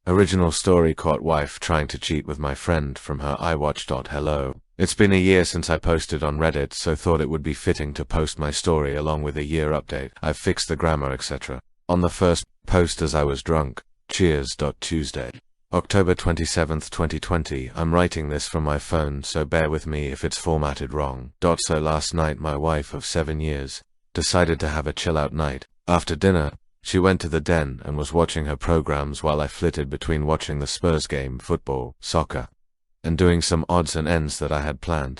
Original story: caught wife trying to cheat with my friend from her iWatch. Hello. It's been a year since I posted on Reddit, so thought it would be fitting to post my story along with a year update. I've fixed the grammar, etc. On the first post as I was drunk. Cheers. Tuesday, October 27th, 2020. I'm writing this from my phone, so bear with me if it's formatted wrong. So last night my wife of 7 years decided to have a chill out night. After dinner, she went to the den and was watching her programs while I flitted between watching the Spurs game, football, soccer, and doing some odds and ends that I had planned.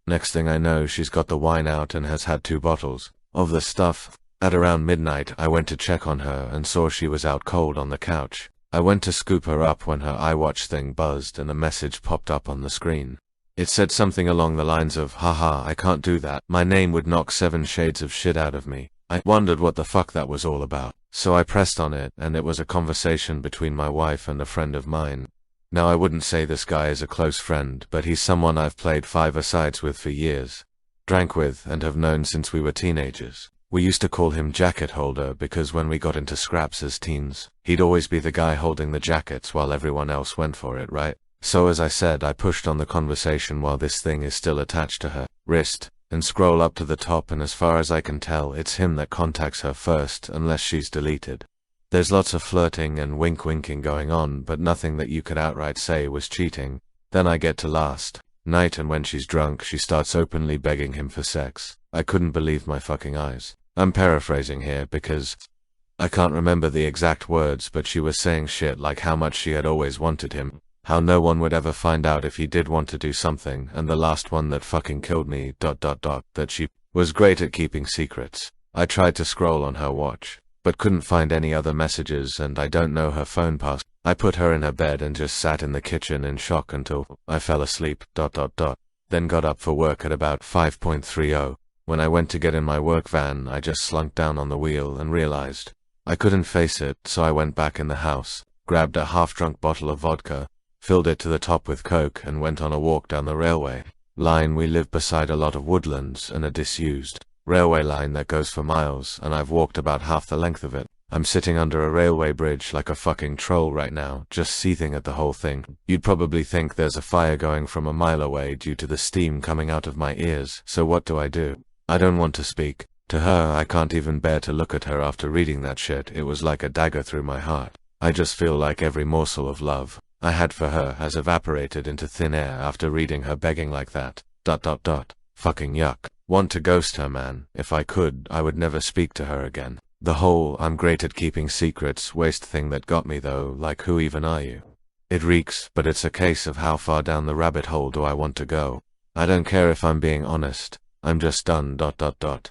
Next thing I know, she's got the wine out and has had 2 bottles of the stuff. At around midnight, I went to check on her and saw she was out cold on the couch. I went to scoop her up when her iWatch thing buzzed and a message popped up on the screen. It said something along the lines of, "Haha, I can't do that. My name would knock 7 shades of shit out of me." I wondered what the fuck that was all about. So I pressed on it, and it was a conversation between my wife and a friend of mine. Now I wouldn't say this guy is a close friend, but he's someone I've played 5-a-sides with for years, drank with, and have known since we were teenagers. We used to call him Jacket Holder because when we got into scraps as teens, he'd always be the guy holding the jackets while everyone else went for it, right? So as I said, I pushed on the conversation while this thing is still attached to her wrist, and scroll up to the top, and as far as I can tell, it's him that contacts her first, unless she's deleted. There's lots of flirting and wink-winking going on, but nothing that you could outright say was cheating. Then I get to last night, and when she's drunk, she starts openly begging him for sex. I couldn't believe my fucking eyes. I'm paraphrasing here because I can't remember the exact words, but she was saying shit like how much she had always wanted him, how no one would ever find out if he did want to do something, and the last one that fucking killed me, that she was great at keeping secrets. I tried to scroll on her watch, but couldn't find any other messages, and I don't know her phone password. I put her in her bed and just sat in the kitchen in shock until I fell asleep, then got up for work at about 5:30. When I went to get in my work van, I just slunk down on the wheel and realized I couldn't face it, so I went back in the house, grabbed a half-drunk bottle of vodka, filled it to the top with Coke, and went on a walk down the railway line. We live beside a lot of woodlands and a disused railway line that goes for miles, and I've walked about half the length of it. I'm sitting under a railway bridge like a fucking troll right now, just seething at the whole thing. You'd probably think there's a fire going from a mile away due to the steam coming out of my ears, so what do? I don't want to speak to her. I can't even bear to look at her after reading that shit. It was like a dagger through my heart. I just feel like every morsel of love I had for her has evaporated into thin air after reading her begging like that. Fucking yuck. Want to ghost her, man. If I could, I would never speak to her again. The whole "I'm great at keeping secrets" waste thing that got me though, like who even are you? It reeks, but it's a case of how far down the rabbit hole do I want to go. I don't care if I'm being honest. I'm just done.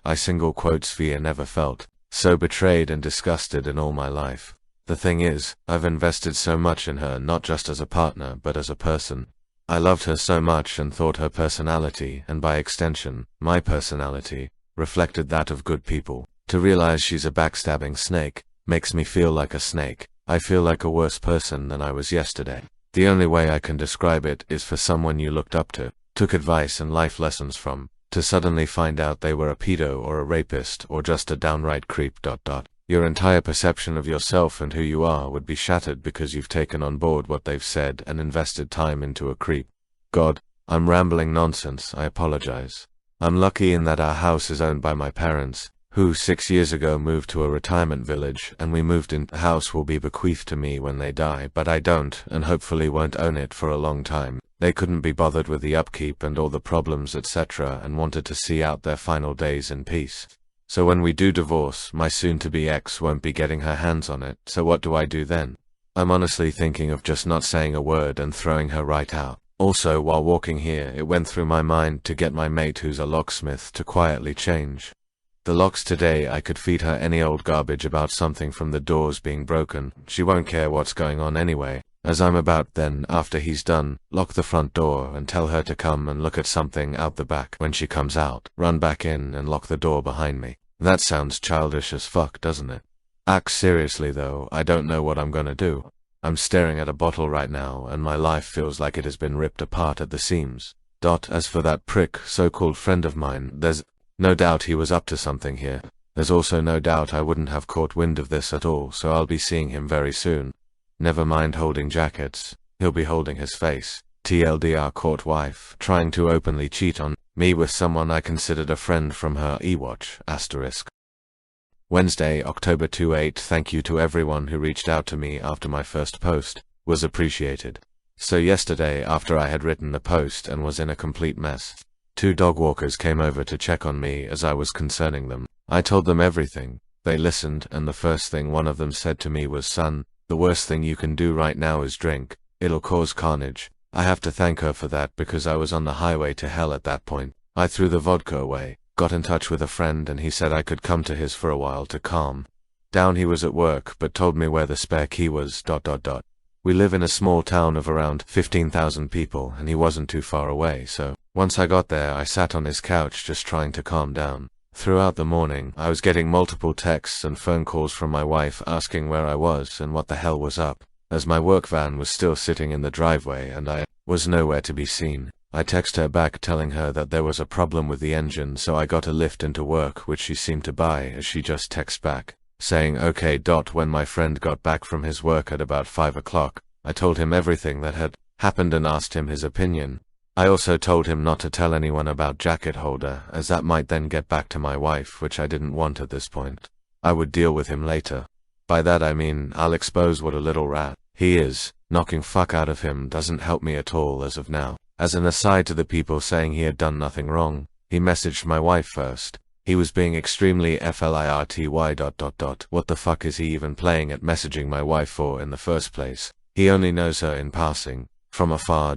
I single quotes fear never felt so betrayed and disgusted in all my life. The thing is, I've invested so much in her, not just as a partner, but as a person. I loved her so much and thought her personality, and by extension, my personality, reflected that of good people. To realize she's a backstabbing snake makes me feel like a snake. I feel like a worse person than I was yesterday. The only way I can describe it is for someone you looked up to, took advice and life lessons from, to suddenly find out they were a pedo or a rapist or just a downright creep. Your entire perception of yourself and who you are would be shattered because you've taken on board what they've said and invested time into a creep. God, I'm rambling nonsense, I apologize. I'm lucky in that our house is owned by my parents, who 6 years ago moved to a retirement village, and we moved in. The house will be bequeathed to me when they die, but I don't, and hopefully won't own it for a long time. They couldn't be bothered with the upkeep and all the problems, etc., and wanted to see out their final days in peace. So when we do divorce, my soon-to-be ex won't be getting her hands on it, so what do I do then? I'm honestly thinking of just not saying a word and throwing her right out. Also, while walking here, it went through my mind to get my mate who's a locksmith to quietly change the locks today. I could feed her any old garbage about something from the doors being broken. She won't care what's going on anyway. As I'm about then, after he's done, lock the front door and tell her to come and look at something out the back. When she comes out, run back in and lock the door behind me. That sounds childish as fuck, doesn't it? Seriously though, I don't know what I'm gonna do. I'm staring at a bottle right now, and my life feels like it has been ripped apart at the seams. As for that prick, so-called friend of mine, there's no doubt he was up to something here. There's also no doubt I wouldn't have caught wind of this at all, so I'll be seeing him very soon. Never mind holding jackets, he'll be holding his face. TLDR caught wife, trying to openly cheat on me with someone I considered a friend from her e-watch, *. Wednesday, October 28. Thank you to everyone who reached out to me after my first post. Was appreciated. So yesterday, after I had written the post and was in a complete mess, 2 dog walkers came over to check on me as I was concerning them. I told them everything. They listened, and the first thing one of them said to me was, "Son, the worst thing you can do right now is drink. It'll cause carnage." I have to thank her for that because I was on the highway to hell at that point. I threw the vodka away, got in touch with a friend, and he said I could come to his for a while to calm down. He was at work but told me where the spare key was. We live in a small town of around 15,000 people and he wasn't too far away, so once I got there I sat on his couch just trying to calm down. Throughout the morning I was getting multiple texts and phone calls from my wife asking where I was and what the hell was up, as my work van was still sitting in the driveway and I was nowhere to be seen. I texted her back telling her that there was a problem with the engine, so I got a lift into work, which she seemed to buy, as she just texted back saying okay. When my friend got back from his work at about 5 o'clock, I told him everything that had happened and asked him his opinion. I also told him not to tell anyone about jacket holder, as that might then get back to my wife, which I didn't want at this point. I would deal with him later. By that I mean I'll expose what a little rat he is. Knocking fuck out of him doesn't help me at all as of now. As an aside to the people saying he had done nothing wrong, he messaged my wife first. He was being extremely flirty. What the fuck is he even playing at messaging my wife for in the first place? He only knows her in passing, from afar.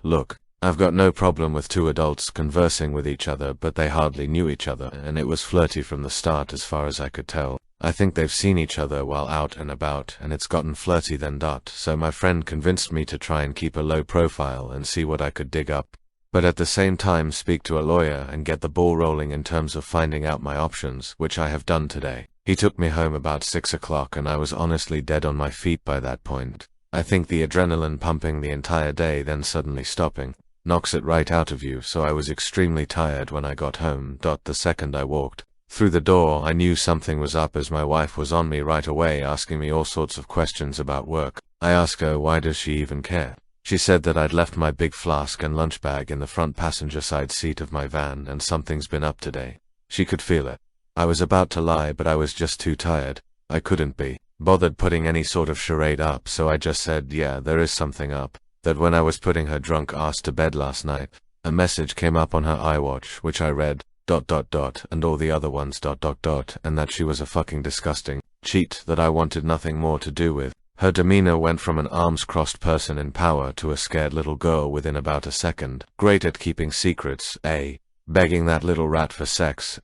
Look, I've got no problem with 2 adults conversing with each other, but they hardly knew each other, and it was flirty from the start as far as I could tell. I think they've seen each other while out and about, and it's gotten flirty then. So my friend convinced me to try and keep a low profile and see what I could dig up, but at the same time speak to a lawyer and get the ball rolling in terms of finding out my options, which I have done today. He took me home about 6 o'clock and I was honestly dead on my feet by that point. I think the adrenaline pumping the entire day then suddenly stopping knocks it right out of you, so I was extremely tired when I got home. The second I walked through the door I knew something was up, as my wife was on me right away asking me all sorts of questions about work. I asked her why does she even care. She said that I'd left my big flask and lunch bag in the front passenger side seat of my van and something's been up today. She could feel it. I was about to lie, but I was just too tired. I couldn't be bothered putting any sort of charade up, so I just said, yeah, there is something up. That when I was putting her drunk ass to bed last night, a message came up on her iWatch, which I read, and all the other ones, and that she was a fucking disgusting cheat that I wanted nothing more to do with. Her demeanor went from an arms-crossed person in power to a scared little girl within about a second. Great at keeping secrets, begging that little rat for sex,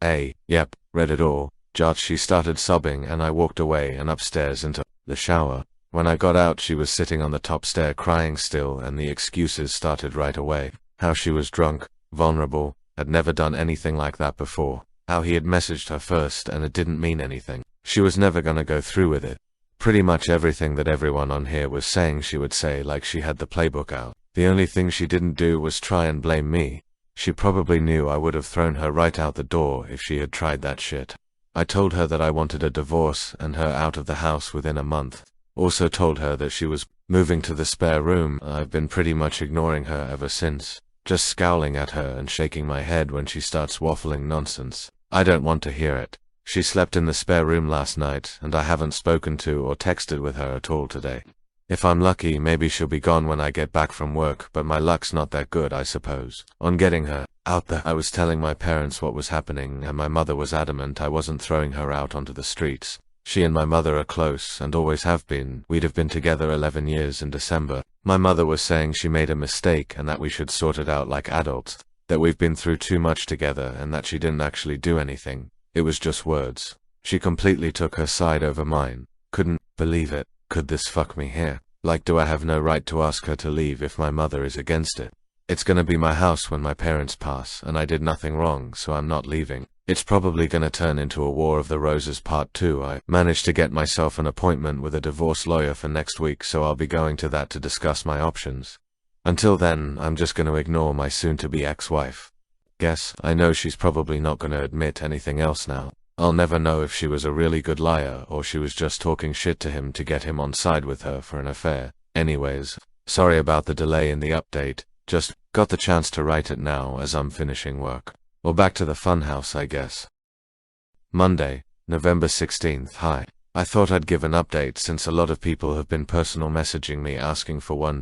yep, read it all. She started sobbing and I walked away and upstairs into the shower. When I got out she was sitting on the top stair crying still, and the excuses started right away. How she was drunk, vulnerable, had never done anything like that before. How he had messaged her first and it didn't mean anything. She was never gonna go through with it. Pretty much everything that everyone on here was saying she would say, like she had the playbook out. The only thing she didn't do was try and blame me. She probably knew I would have thrown her right out the door if she had tried that shit. I told her that I wanted a divorce and her out of the house within a month. Also told her that she was moving to the spare room. I've been pretty much ignoring her ever since, just scowling at her and shaking my head when she starts waffling nonsense. I don't want to hear it. She slept in the spare room last night, and I haven't spoken to or texted with her at all today. If I'm lucky, maybe she'll be gone when I get back from work, but my luck's not that good, I suppose. On getting her out there, I was telling my parents what was happening, and my mother was adamant I wasn't throwing her out onto the streets. She and my mother are close, and always have been. We'd have been together 11 years in December. My mother was saying she made a mistake and that we should sort it out like adults, that we've been through too much together and that she didn't actually do anything. It was just words. She completely took her side over mine. Couldn't believe it. Could this fuck me here? Like, do I have no right to ask her to leave if my mother is against it? It's gonna be my house when my parents pass, and I did nothing wrong, so I'm not leaving. It's probably gonna turn into a War of the Roses Part 2. I managed to get myself an appointment with a divorce lawyer for next week, so I'll be going to that to discuss my options. Until then, I'm just gonna ignore my soon-to-be ex-wife. Guess I know she's probably not gonna admit anything else now. I'll never know if she was a really good liar or she was just talking shit to him to get him on side with her for an affair. Anyways, sorry about the delay in the update, just got the chance to write it now as I'm finishing work. Well, back to the funhouse, I guess. Monday, November 16th. Hi. I thought I'd give an update since a lot of people have been personal messaging me asking for one.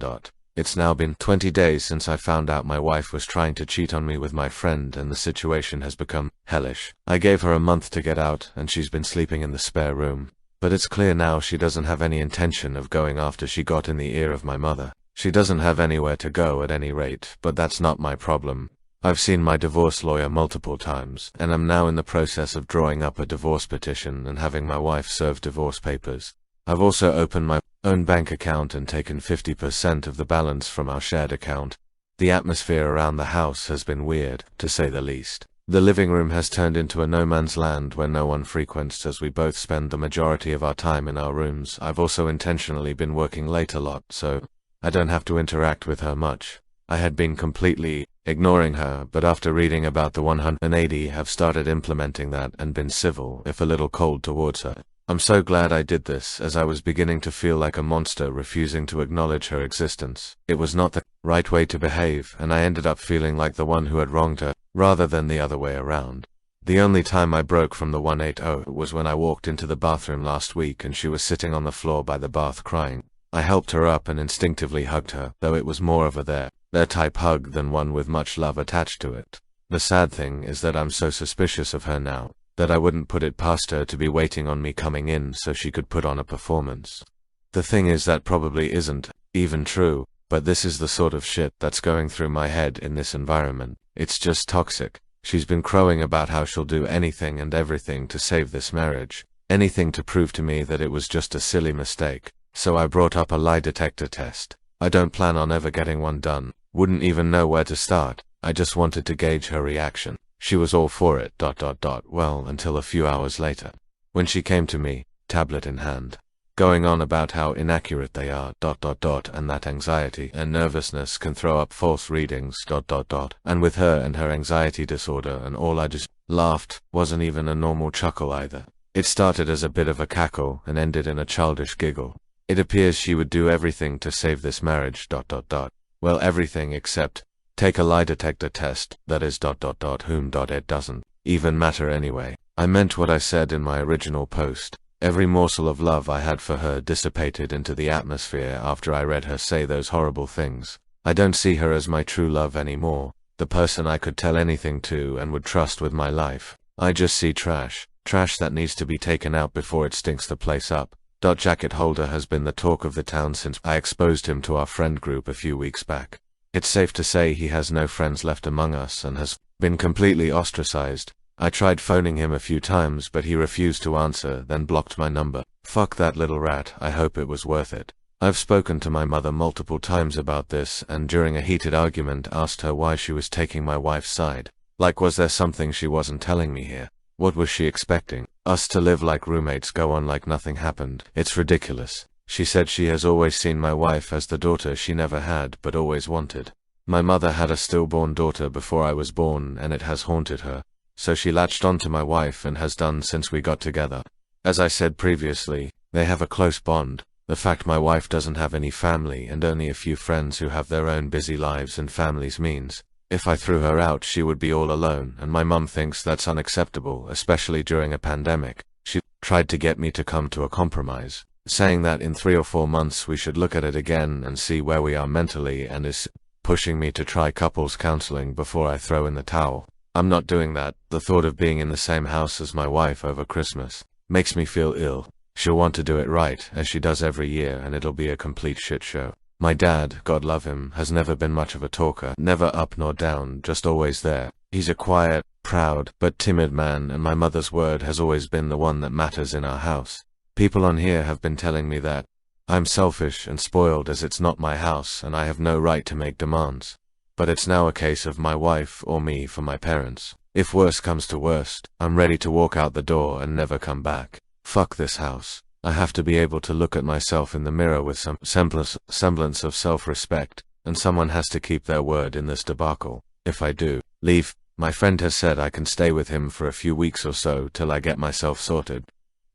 It's now been 20 days since I found out my wife was trying to cheat on me with my friend, and the situation has become hellish. I gave her a month to get out and she's been sleeping in the spare room. But it's clear now she doesn't have any intention of going after she got in the ear of my mother. She doesn't have anywhere to go at any rate, but that's not my problem. I've seen my divorce lawyer multiple times, and I'm now in the process of drawing up a divorce petition and having my wife serve divorce papers. I've also opened my own bank account and taken 50% of the balance from our shared account. The atmosphere around the house has been weird, to say the least. The living room has turned into a no-man's land where no one frequents, as we both spend the majority of our time in our rooms. I've also intentionally been working late a lot, so I don't have to interact with her much. I had been completely ignoring her, but after reading about the 180 have started implementing that and been civil, if a little cold towards her. I'm so glad I did this, as I was beginning to feel like a monster refusing to acknowledge her existence. It was not the right way to behave, and I ended up feeling like the one who had wronged her, rather than the other way around. The only time I broke from the 180 was when I walked into the bathroom last week and she was sitting on the floor by the bath crying. I helped her up and instinctively hugged her, though it was more of a their type hug than one with much love attached to it. The sad thing is that I'm so suspicious of her now, that I wouldn't put it past her to be waiting on me coming in so she could put on a performance. The thing is, that probably isn't even true, but this is the sort of shit that's going through my head in this environment. It's just toxic. She's been crowing about how she'll do anything and everything to save this marriage, anything to prove to me that it was just a silly mistake. So I brought up a lie detector test. I don't plan on ever getting one done, wouldn't even know where to start. I just wanted to gauge her reaction. She was all for it. Well, until a few hours later, when she came to me, tablet in hand, going on about how inaccurate they are, and that anxiety and nervousness can throw up false readings, and with her and her anxiety disorder and all, I just laughed. Wasn't even a normal chuckle either. It started as a bit of a cackle and ended in a childish giggle. It appears she would do everything to save this marriage, well, everything except take a lie detector test, that is, whom, it doesn't even matter anyway. I meant what I said in my original post. Every morsel of love I had for her dissipated into the atmosphere after I read her say those horrible things. I don't see her as my true love anymore, the person I could tell anything to and would trust with my life. I just see trash that needs to be taken out before it stinks the place up. Jacket holder has been the talk of the town since I exposed him to our friend group a few weeks back. It's safe to say he has no friends left among us and has been completely ostracized. I tried phoning him a few times, but he refused to answer, then blocked my number. Fuck that little rat. I hope it was worth it. I've spoken to my mother multiple times about this, and during a heated argument asked her why she was taking my wife's side. Like, was there something she wasn't telling me here? What was she expecting? Us to live like roommates, go on like nothing happened? It's ridiculous. She said she has always seen my wife as the daughter she never had but always wanted. My mother had a stillborn daughter before I was born, and it has haunted her. So she latched onto my wife and has done since we got together. As I said previously, they have a close bond. The fact my wife doesn't have any family and only a few friends who have their own busy lives and families means if I threw her out she would be all alone, and my mum thinks that's unacceptable, especially during a pandemic. She tried to get me to come to a compromise, saying that in 3 or 4 months we should look at it again and see where we are mentally, and is pushing me to try couples counseling before I throw in the towel. I'm not doing that. The thought of being in the same house as my wife over Christmas makes me feel ill. She'll want to do it right, as she does every year, and it'll be a complete shit show. My dad, God love him, has never been much of a talker, never up nor down, just always there. He's a quiet, proud, but timid man, and my mother's word has always been the one that matters in our house. People on here have been telling me that I'm selfish and spoiled as it's not my house and I have no right to make demands. But it's now a case of my wife or me for my parents. If worse comes to worst, I'm ready to walk out the door and never come back. Fuck this house. I have to be able to look at myself in the mirror with some semblance of self-respect, and someone has to keep their word in this debacle. If I do leave, My friend has said I can stay with him for a few weeks or so till I get myself sorted.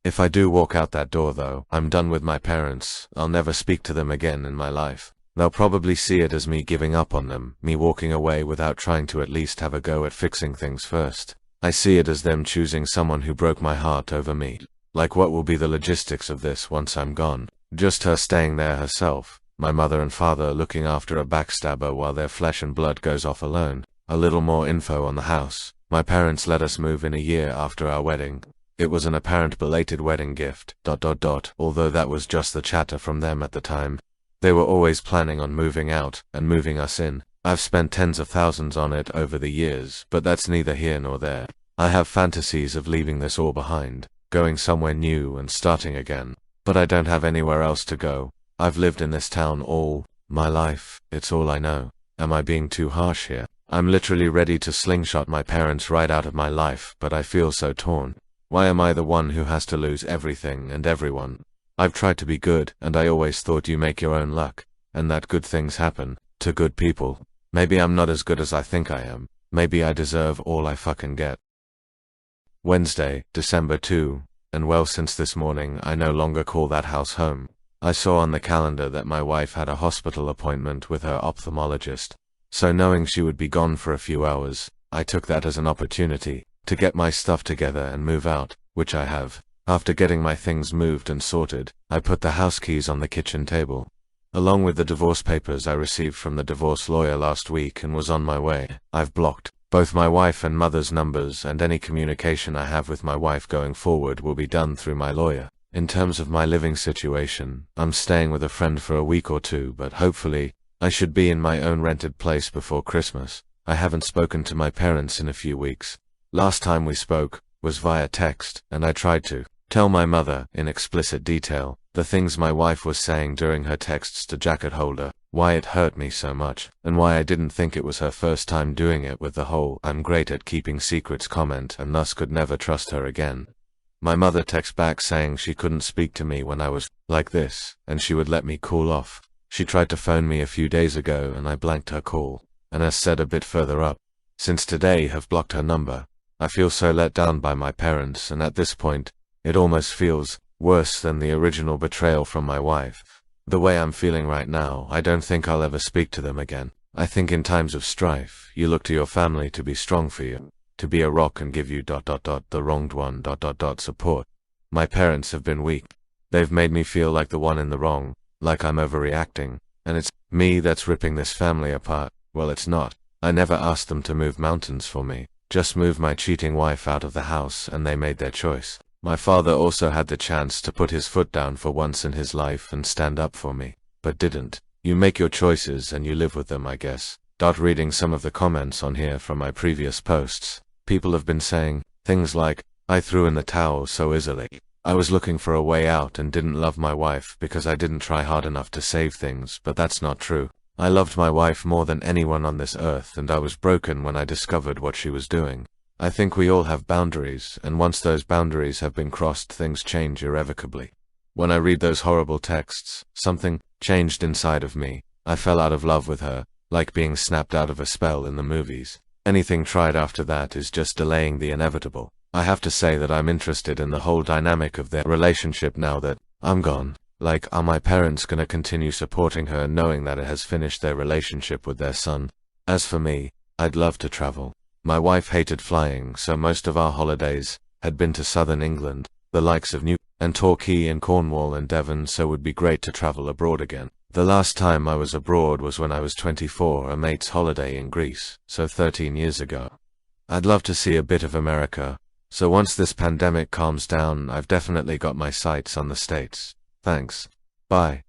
If I do walk out that door though, I'm done with my parents. I'll never speak to them again in my life. They'll probably see it as me giving up on them, me walking away without trying to at least have a go at fixing things first. I see it as them choosing someone who broke my heart over me. Like, what will be the logistics of this once I'm gone? Just her staying there herself, my mother and father looking after a backstabber while their flesh and blood goes off alone. A little more info on the house. My parents let us move in a year after our wedding. It was an apparent belated wedding gift, ... although that was just the chatter from them at the time. They were always planning on moving out and moving us in. I've spent tens of thousands on it over the years, but that's neither here nor there. I have fantasies of leaving this all behind, going somewhere new and starting again. But I don't have anywhere else to go. I've lived in this town all my life. It's all I know. Am I being too harsh here? I'm literally ready to slingshot my parents right out of my life, but I feel so torn. Why am I the one who has to lose everything and everyone? I've tried to be good, and I always thought you make your own luck, and that good things happen to good people. Maybe I'm not as good as I think I am. Maybe I deserve all I fucking get. Wednesday, December 2. And well, since this morning, I no longer call that house home. I saw on the calendar that my wife had a hospital appointment with her ophthalmologist. So knowing she would be gone for a few hours, I took that as an opportunity to get my stuff together and move out, which I have. After getting my things moved and sorted, I put the house keys on the kitchen table, along with the divorce papers I received from the divorce lawyer last week, and was on my way. I've blocked both my wife and mother's numbers, and any communication I have with my wife going forward will be done through my lawyer. In terms of my living situation, I'm staying with a friend for a week or two, but hopefully I should be in my own rented place before Christmas. I haven't spoken to my parents in a few weeks. Last time we spoke was via text, and I tried to tell my mother, in explicit detail, the things my wife was saying during her texts to Jacket Holder, why it hurt me so much, and why I didn't think it was her first time doing it with the whole "I'm great at keeping secrets" comment, and thus could never trust her again. My mother texted back saying she couldn't speak to me when I was like this, and she would let me cool off. She tried to phone me a few days ago, and I blanked her call, and as said a bit further up, since today have blocked her number. I feel so let down by my parents, and at this point, it almost feels worse than the original betrayal from my wife. The way I'm feeling right now, I don't think I'll ever speak to them again. I think in times of strife, you look to your family to be strong for you, to be a rock and give you ... the wronged one ... support. My parents have been weak. They've made me feel like the one in the wrong, like I'm overreacting, and it's me that's ripping this family apart. Well, it's not. I never asked them to move mountains for me, just move my cheating wife out of the house, and they made their choice. My father also had the chance to put his foot down for once in his life and stand up for me, but didn't. You make your choices and you live with them, I guess. Reading some of the comments on here from my previous posts, people have been saying things like, I threw in the towel so easily. I was looking for a way out and didn't love my wife because I didn't try hard enough to save things, but that's not true. I loved my wife more than anyone on this earth, and I was broken when I discovered what she was doing. I think we all have boundaries, and once those boundaries have been crossed, things change irrevocably. When I read those horrible texts, something changed inside of me. I fell out of love with her, like being snapped out of a spell in the movies. Anything tried after that is just delaying the inevitable. I have to say that I'm interested in the whole dynamic of their relationship now that I'm gone. Like, are my parents gonna continue supporting her knowing that it has finished their relationship with their son? As for me, I'd love to travel. My wife hated flying, so most of our holidays had been to southern England, the likes of New and Torquay and Cornwall and Devon, so it would be great to travel abroad again. The last time I was abroad was when I was 24, a mate's holiday in Greece, so 13 years ago. I'd love to see a bit of America, so once this pandemic calms down, I've definitely got my sights on the States. Thanks. Bye.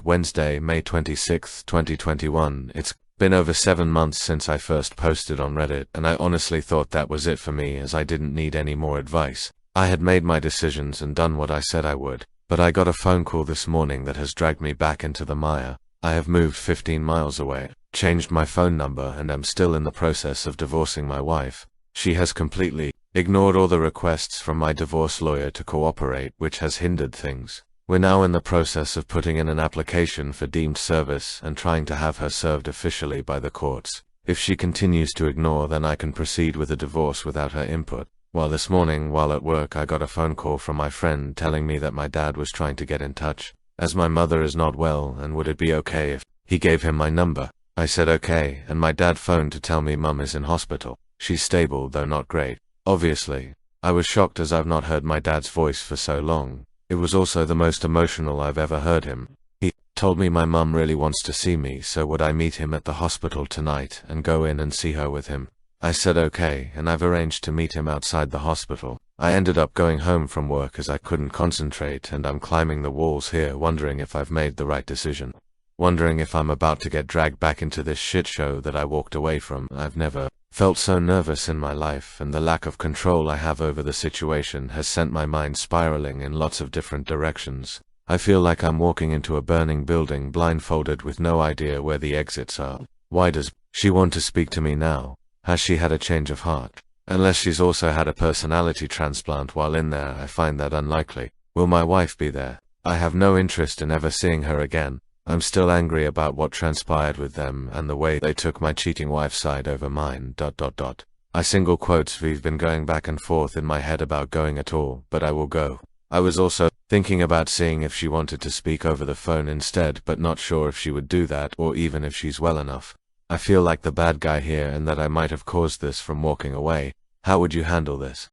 Wednesday, May 26, 2021. It's been over 7 months since I first posted on Reddit, and I honestly thought that was it for me, as I didn't need any more advice. I had made my decisions and done what I said I would, but I got a phone call this morning that has dragged me back into the mire. I have moved 15 miles away, changed my phone number, and am still in the process of divorcing my wife. She has completely ignored all the requests from my divorce lawyer to cooperate, which has hindered things. We're now in the process of putting in an application for deemed service and trying to have her served officially by the courts. If she continues to ignore, then I can proceed with a divorce without her input. Well, this morning, while at work, I got a phone call from my friend telling me that my dad was trying to get in touch, as my mother is not well, and would it be okay if he gave him my number. I said okay, and my dad phoned to tell me mum is in hospital. She's stable, though not great. Obviously, I was shocked as I've not heard my dad's voice for so long. It was also the most emotional I've ever heard him. He told me my mum really wants to see me, so would I meet him at the hospital tonight and go in and see her with him. I said okay, and I've arranged to meet him outside the hospital. I ended up going home from work as I couldn't concentrate, and I'm climbing the walls here wondering if I've made the right decision. Wondering if I'm about to get dragged back into this shit show that I walked away from. I've never felt so nervous in my life, and the lack of control I have over the situation has sent my mind spiraling in lots of different directions. I feel like I'm walking into a burning building blindfolded with no idea where the exits are. Why does she want to speak to me now? Has she had a change of heart? Unless she's also had a personality transplant while in there, I find that unlikely. Will my wife be there? I have no interest in ever seeing her again. I'm still angry about what transpired with them and the way they took my cheating wife's side over mine. I single quotes, we've been going back and forth in my head about going at all, but I will go. I was also thinking about seeing if she wanted to speak over the phone instead, but not sure if she would do that or even if she's well enough. I feel like the bad guy here and that I might have caused this from walking away. How would you handle this?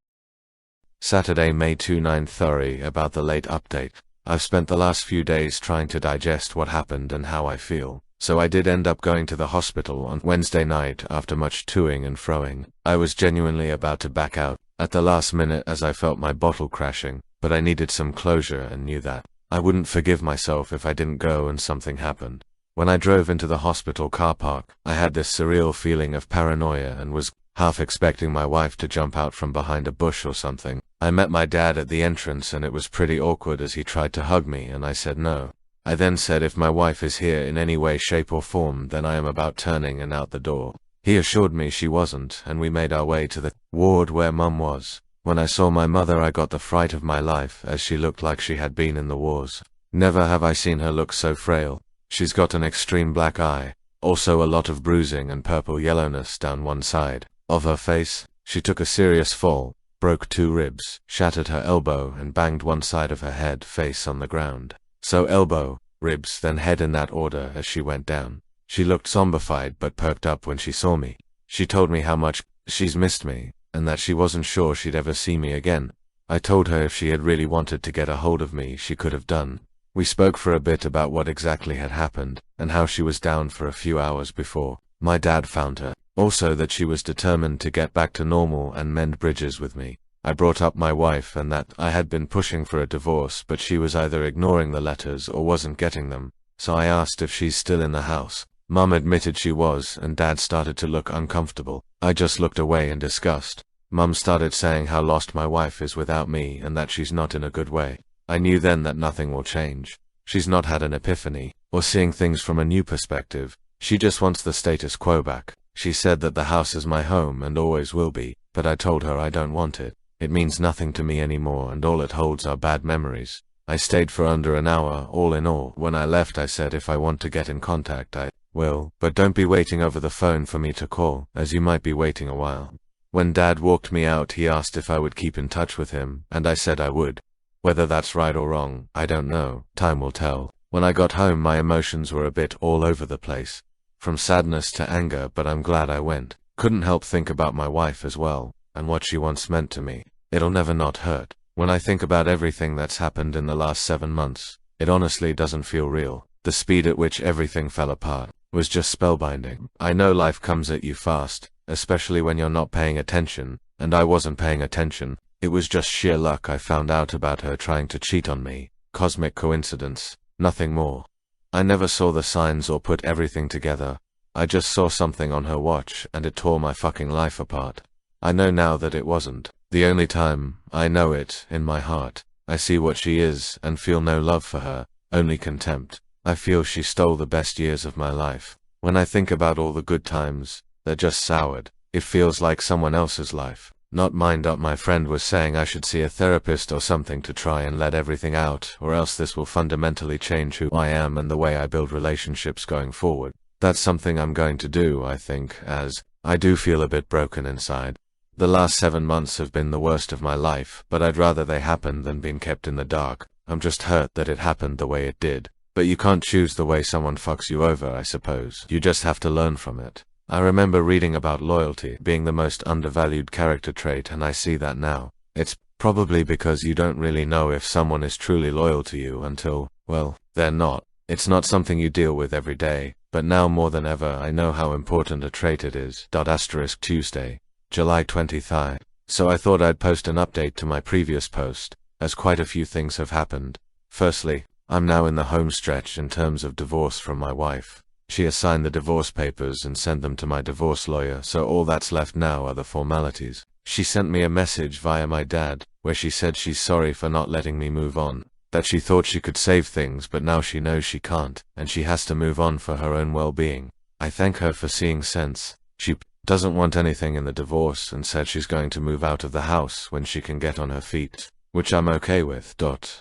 Saturday, May 29th. Sorry about the late update. I've spent the last few days trying to digest what happened and how I feel. So I did end up going to the hospital on Wednesday night after much toing and froing. I was genuinely about to back out at the last minute as I felt my bottle crashing, but I needed some closure and knew that I wouldn't forgive myself if I didn't go and something happened. When I drove into the hospital car park, I had this surreal feeling of paranoia and was half expecting my wife to jump out from behind a bush or something. I met my dad at the entrance and it was pretty awkward as he tried to hug me and I said no. I then said if my wife is here in any way, shape or form, then I am about turning and out the door. He assured me she wasn't, and we made our way to the ward where mum was. When I saw my mother, I got the fright of my life as she looked like she had been in the wars. Never have I seen her look so frail. She's got an extreme black eye, also a lot of bruising and purple yellowness down one side of her face. She took a serious fall, broke 2 ribs, shattered her elbow and banged one side of her head face on the ground. So elbow, ribs, then head in that order as she went down. She looked zombified but perked up when she saw me. She told me how much she's missed me and that she wasn't sure she'd ever see me again. I told her if she had really wanted to get a hold of me, she could have done. We spoke for a bit about what exactly had happened and how she was down for a few hours before my dad found her. Also that she was determined to get back to normal and mend bridges with me. I brought up my wife and that I had been pushing for a divorce, but she was either ignoring the letters or wasn't getting them. So I asked if she's still in the house. Mum admitted she was, and Dad started to look uncomfortable. I just looked away in disgust. Mum started saying how lost my wife is without me and that she's not in a good way. I knew then that nothing will change. She's not had an epiphany, or seeing things from a new perspective. She just wants the status quo back. She said that the house is my home and always will be, but I told her I don't want it. It means nothing to me anymore and all it holds are bad memories. I stayed for under an hour, all in all. When I left, I said if I want to get in contact, I will, but don't be waiting over the phone for me to call, as you might be waiting a while. When Dad walked me out, he asked if I would keep in touch with him, and I said I would. Whether that's right or wrong, I don't know. Time will tell. When I got home, my emotions were a bit all over the place. From sadness to anger, but I'm glad I went. Couldn't help think about my wife as well, and what she once meant to me. It'll never not hurt. When I think about everything that's happened in the last 7 months, it honestly doesn't feel real. The speed at which everything fell apart was just spellbinding. I know life comes at you fast, especially when you're not paying attention, and I wasn't paying attention. It was just sheer luck I found out about her trying to cheat on me. Cosmic coincidence, nothing more. I never saw the signs or put everything together. I just saw something on her watch and it tore my fucking life apart. I know now that it wasn't. The only time I know it, in my heart. I see what she is and feel no love for her, only contempt. I feel she stole the best years of my life. When I think about all the good times, they're just soured. It feels like someone else's life, not mine. My friend was saying I should see a therapist or something to try and let everything out, or else this will fundamentally change who I am and the way I build relationships going forward. That's something I'm going to do, I think, as I do feel a bit broken inside. The last 7 months have been the worst of my life, but I'd rather they happened than been kept in the dark. I'm just hurt that it happened the way it did. But you can't choose the way someone fucks you over, I suppose. You just have to learn from it. I remember reading about loyalty being the most undervalued character trait, and I see that now. It's probably because you don't really know if someone is truly loyal to you until, well, they're not. It's not something you deal with every day, but now more than ever I know how important a trait it is. Tuesday, July 23rd. So I thought I'd post an update to my previous post, as quite a few things have happened. Firstly, I'm now in the home stretch in terms of divorce from my wife. She has signed the divorce papers and sent them to my divorce lawyer, so all that's left now are the formalities. She sent me a message via my dad, where she said she's sorry for not letting me move on, that she thought she could save things but now she knows she can't, and she has to move on for her own well-being. I thank her for seeing sense. She doesn't want anything in the divorce and said she's going to move out of the house when she can get on her feet, which I'm okay with.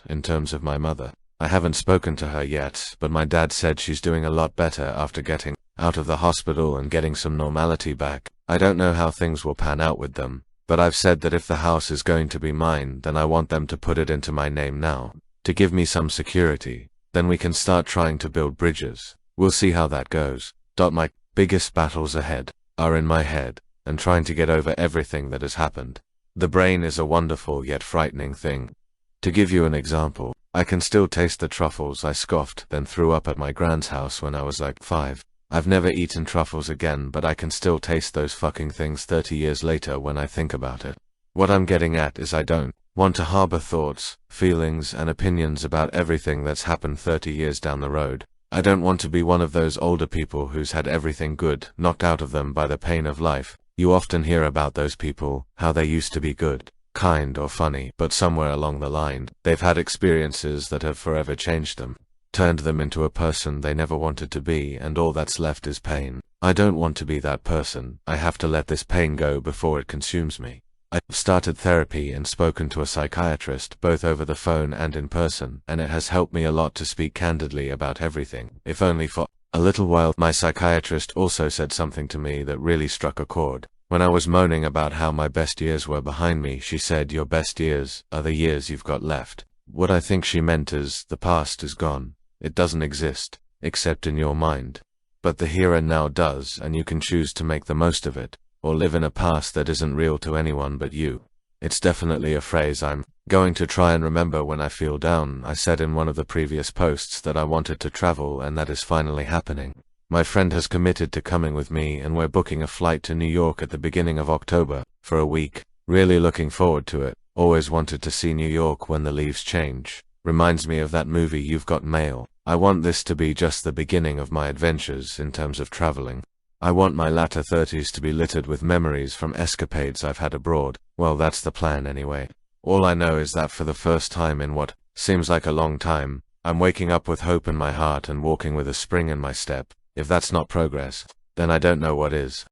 In terms of my mother, I haven't spoken to her yet, but my dad said she's doing a lot better after getting out of the hospital and getting some normality back. I don't know how things will pan out with them, but I've said that if the house is going to be mine, then I want them to put it into my name now, to give me some security. Then we can start trying to build bridges. We'll see how that goes. My biggest battles ahead are in my head, and trying to get over everything that has happened. The brain is a wonderful yet frightening thing. To give you an example, I can still taste the truffles I scoffed then threw up at my grand's house when I was like 5. I've never eaten truffles again, but I can still taste those fucking things 30 years later when I think about it. What I'm getting at is I don't want to harbor thoughts, feelings, and opinions about everything that's happened 30 years down the road. I don't want to be one of those older people who's had everything good knocked out of them by the pain of life. You often hear about those people, how they used to be good, kind or funny, but somewhere along the line, they've had experiences that have forever changed them, turned them into a person they never wanted to be, and all that's left is pain. I don't want to be that person. I have to let this pain go before it consumes me. I've started therapy and spoken to a psychiatrist both over the phone and in person, and it has helped me a lot to speak candidly about everything, if only for a little while. My psychiatrist also said something to me that really struck a chord. When I was moaning about how my best years were behind me, she said, "Your best years are the years you've got left." What I think she meant is, the past is gone. It doesn't exist, except in your mind. But the here and now does, and you can choose to make the most of it, or live in a past that isn't real to anyone but you. It's definitely a phrase I'm going to try and remember when I feel down. I said in one of the previous posts that I wanted to travel, and that is finally happening. My friend has committed to coming with me, and we're booking a flight to New York at the beginning of October, for a week. Really looking forward to it. Always wanted to see New York when the leaves change. Reminds me of that movie You've Got Mail. I want this to be just the beginning of my adventures in terms of traveling. I want my latter 30s to be littered with memories from escapades I've had abroad. Well, that's the plan anyway. All I know is that for the first time in what seems like a long time, I'm waking up with hope in my heart and walking with a spring in my step. If that's not progress, then I don't know what is.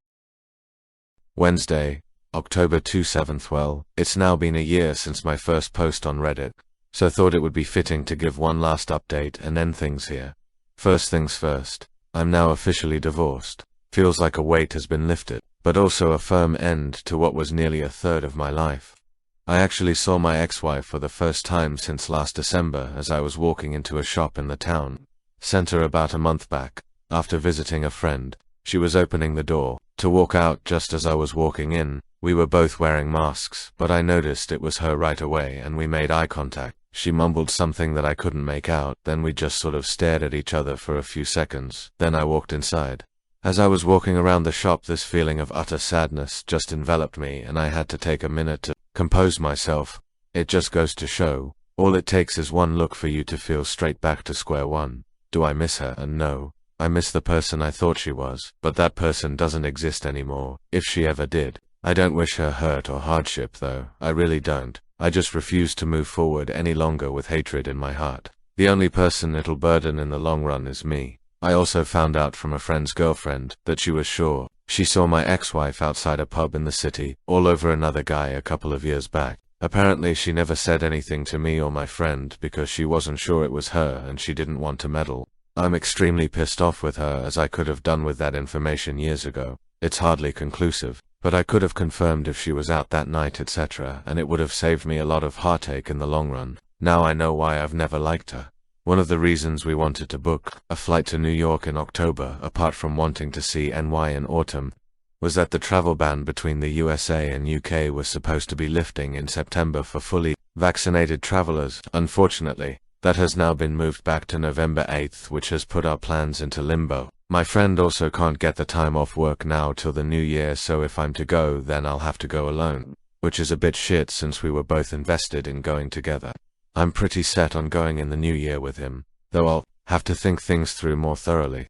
Wednesday, October 27th. Well, it's now been a year since my first post on Reddit, so thought it would be fitting to give one last update and end things here. First things first, I'm now officially divorced. Feels like a weight has been lifted, but also a firm end to what was nearly a third of my life. I actually saw my ex-wife for the first time since last December as I was walking into a shop in the town center about a month back. After visiting a friend, she was opening the door to walk out just as I was walking in. We were both wearing masks, but I noticed it was her right away and we made eye contact. She mumbled something that I couldn't make out, then we just sort of stared at each other for a few seconds. Then I walked inside. As I was walking around the shop, this feeling of utter sadness just enveloped me, and I had to take a minute to compose myself. It just goes to show, all it takes is one look for you to feel straight back to square one. Do I miss her? And no. I miss the person I thought she was, but that person doesn't exist anymore, if she ever did. I don't wish her hurt or hardship though, I really don't. I just refuse to move forward any longer with hatred in my heart. The only person it'll burden in the long run is me. I also found out from a friend's girlfriend that she was sure she saw my ex-wife outside a pub in the city, all over another guy a couple of years back. Apparently she never said anything to me or my friend because she wasn't sure it was her and she didn't want to meddle. I'm extremely pissed off with her, as I could have done with that information years ago. It's hardly conclusive, but I could have confirmed if she was out that night, etc., and it would have saved me a lot of heartache in the long run. Now I know why I've never liked her. One of the reasons we wanted to book a flight to New York in October, apart from wanting to see NY in autumn, was that the travel ban between the USA and UK was supposed to be lifting in September for fully vaccinated travelers. Unfortunately, that has now been moved back to November 8th, which has put our plans into limbo. My friend also can't get the time off work now till the new year, so if I'm to go, then I'll have to go alone, which is a bit shit since we were both invested in going together. I'm pretty set on going in the new year with him, though I'll have to think things through more thoroughly.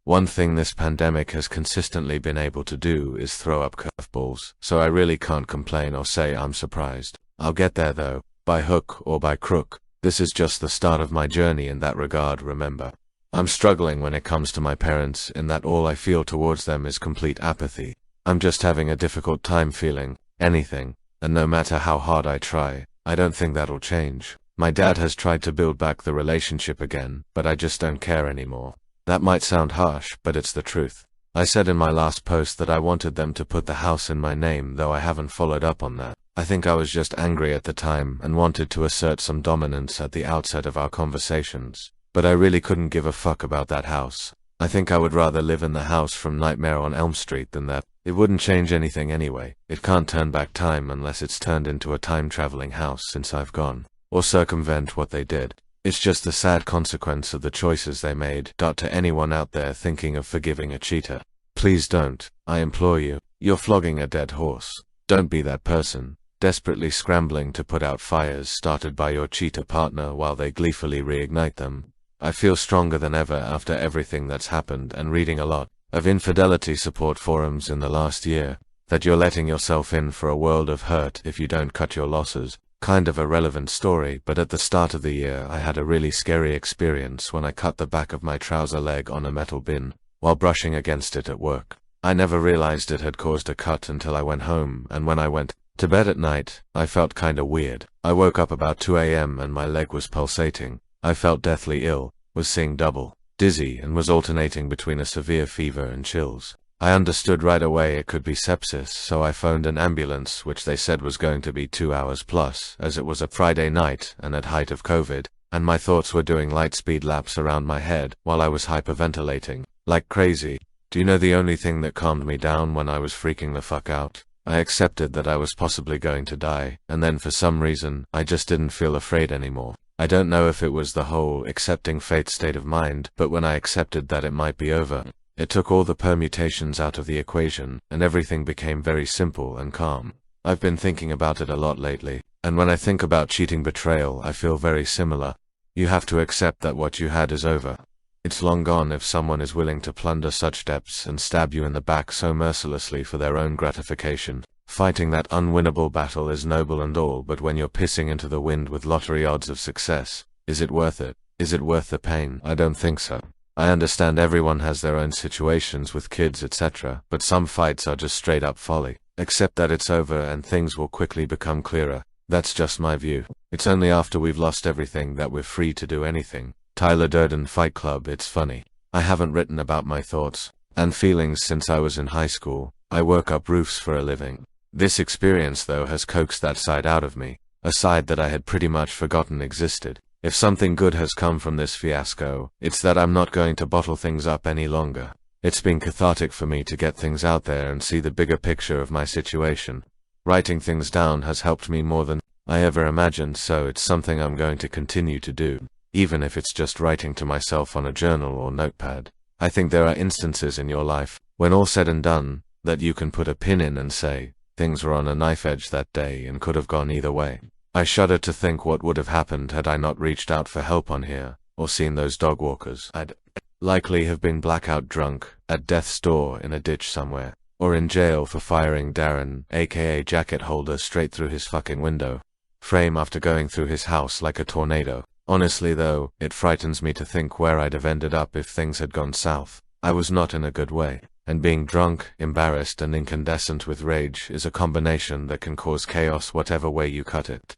One thing this pandemic has consistently been able to do is throw up curveballs, so I really can't complain or say I'm surprised. I'll get there though, by hook or by crook. This is just the start of my journey in that regard, remember. I'm struggling when it comes to my parents, in that all I feel towards them is complete apathy. I'm just having a difficult time feeling anything, and no matter how hard I try, I don't think that'll change. My dad has tried to build back the relationship again, but I just don't care anymore. That might sound harsh, but it's the truth. I said in my last post that I wanted them to put the house in my name, though I haven't followed up on that. I think I was just angry at the time and wanted to assert some dominance at the outset of our conversations. But I really couldn't give a fuck about that house. I think I would rather live in the house from Nightmare on Elm Street than that. It wouldn't change anything anyway. It can't turn back time unless it's turned into a time-traveling house since I've gone, or circumvent what they did. It's just the sad consequence of the choices they made. To anyone out there thinking of forgiving a cheater, please don't. I implore you. You're flogging a dead horse. Don't be that person, desperately scrambling to put out fires started by your cheater partner while they gleefully reignite them. I feel stronger than ever after everything that's happened and reading a lot of infidelity support forums in the last year, that you're letting yourself in for a world of hurt if you don't cut your losses. Kind of a relevant story, but at the start of the year I had a really scary experience when I cut the back of my trouser leg on a metal bin while brushing against it at work. I never realized it had caused a cut until I went home, and when I went to bed at night, I felt kinda weird. I woke up about 2 a.m. and my leg was pulsating. I felt deathly ill, was seeing double, dizzy, and was alternating between a severe fever and chills. I understood right away it could be sepsis, so I phoned an ambulance, which they said was going to be 2 hours plus, as it was a Friday night and at height of COVID, and my thoughts were doing light-speed laps around my head while I was hyperventilating like crazy. Do you know the only thing that calmed me down when I was freaking the fuck out? I accepted that I was possibly going to die, and then for some reason, I just didn't feel afraid anymore. I don't know if it was the whole accepting fate state of mind, but when I accepted that it might be over, it took all the permutations out of the equation, and everything became very simple and calm. I've been thinking about it a lot lately, and when I think about cheating betrayal, I feel very similar. You have to accept that what you had is over. It's long gone if someone is willing to plunder such depths and stab you in the back so mercilessly for their own gratification. Fighting that unwinnable battle is noble and all, but when you're pissing into the wind with lottery odds of success, is it worth it? Is it worth the pain? I don't think so. I understand everyone has their own situations with kids, etc., but some fights are just straight up folly. Accept that it's over and things will quickly become clearer. That's just my view. It's only after we've lost everything that we're free to do anything. Tyler Durden, Fight Club. It's funny. I haven't written about my thoughts and feelings since I was in high school. I work up roofs for a living. This experience, though, has coaxed that side out of me, a side that I had pretty much forgotten existed. If something good has come from this fiasco, it's that I'm not going to bottle things up any longer. It's been cathartic for me to get things out there and see the bigger picture of my situation. Writing things down has helped me more than I ever imagined, so it's something I'm going to continue to do, even if it's just writing to myself on a journal or notepad. I think there are instances in your life, when all said and done, that you can put a pin in and say, things were on a knife edge that day and could have gone either way. I shudder to think what would have happened had I not reached out for help on here, or seen those dog walkers. I'd likely have been blackout drunk, at death's door in a ditch somewhere, or in jail for firing Darren, aka Jacket Holder, straight through his fucking window frame after going through his house like a tornado. Honestly though, it frightens me to think where I'd have ended up if things had gone south. I was not in a good way, and being drunk, embarrassed, and incandescent with rage is a combination that can cause chaos whatever way you cut it.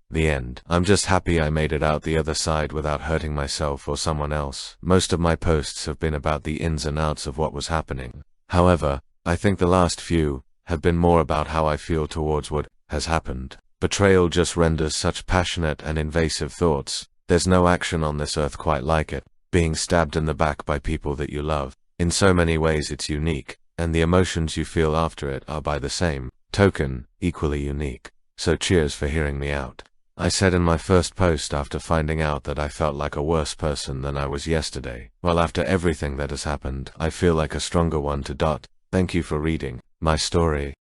The end. I'm just happy I made it out the other side without hurting myself or someone else. Most of my posts have been about the ins and outs of what was happening. However, I think the last few have been more about how I feel towards what has happened. Betrayal just renders such passionate and invasive thoughts. There's no action on this earth quite like it. Being stabbed in the back by people that you love. In so many ways it's unique, and the emotions you feel after it are by the same token, equally unique. So cheers for hearing me out. I said in my first post after finding out that I felt like a worse person than I was yesterday. Well, after everything that has happened, I feel like a stronger one to. Thank you for reading my story.